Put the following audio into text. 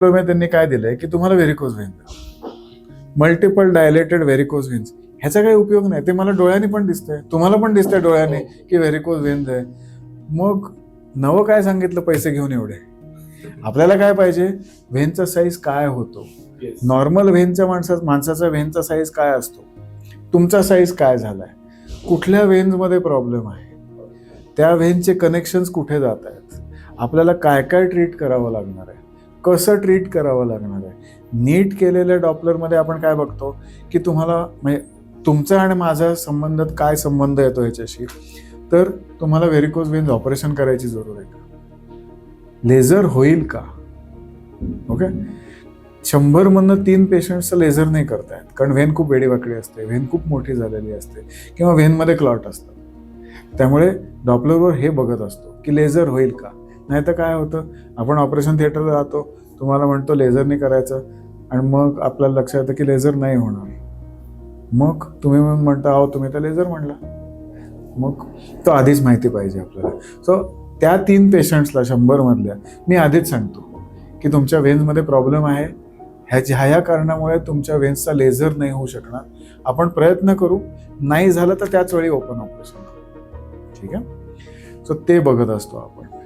त्यांनी काय दिलंय की तुम्हाला varicose vein, multiple dilated varicose veins, ह्याचा काही उपयोग नाही. ते मला डोळ्याने पण दिसतंय, तुम्हाला पण दिसतंय डोळ्याने की व्हेरिकोज व्हेन्स आहे. मग नवं काय सांगितलं पैसे घेऊन एवढे? आपल्याला काय पाहिजे, व्हेनचा साईज काय होतो, नॉर्मल व्हेनच्या माणसाचा व्हेनचा साईज काय असतो, तुमचा साईज काय झालाय, कुठल्या व्हेन्समध्ये प्रॉब्लेम आहे, त्या व्हेनचे कनेक्शन्स कुठे जात आहेत, आपल्याला काय काय ट्रीट करावं लागणार आहे, कसं ट्रीट करावं लागणार आहे. नीट केलेल्या डॉपलरमध्ये आपण काय बघतो की तुम्हाला म्हणजे तुमचा आणि माझा संबंधात काय संबंध येतो ह्याच्याशी, तर तुम्हाला व्हेरिकोज व्हेन्स ऑपरेशन करायची जरूर आहे का, लेझर होईल का. ओके, 100 मधनं 3 पेशंट्सचं लेझर नाही करतायत, कारण व्हेन खूप वेडीवाकडी असते, व्हेन खूप मोठी झालेली असते किंवा व्हेनमध्ये क्लॉट असतात. त्यामुळे डॉपलरवर हे बघत असतो की लेझर होईल का. नाही तर काय होतं, आपण ऑपरेशन थिएटरला जातो, तुम्हाला म्हणतो लेझरने करायचं, आणि मग आपल्याला लक्षात येतं की लेझर नाही होणार. मग तुम्ही म्हणता अहो तुम्ही तर लेझर म्हणला. मग तो आधीच माहिती पाहिजे आपल्याला. सो त्या 3 पेशंट्सला 100 मधल्या मी आधीच सांगतो की तुमच्या व्हेन्समध्ये प्रॉब्लेम आहे, ह्या कारणामुळे तुमच्या व्हेन्सचा लेझर नाही होऊ शकणार, आपण प्रयत्न करू, नाही झालं तर त्याच वेळी ओपन ऑपरेशन करू. ठीक आहे. सो ते बघत असतो आपण.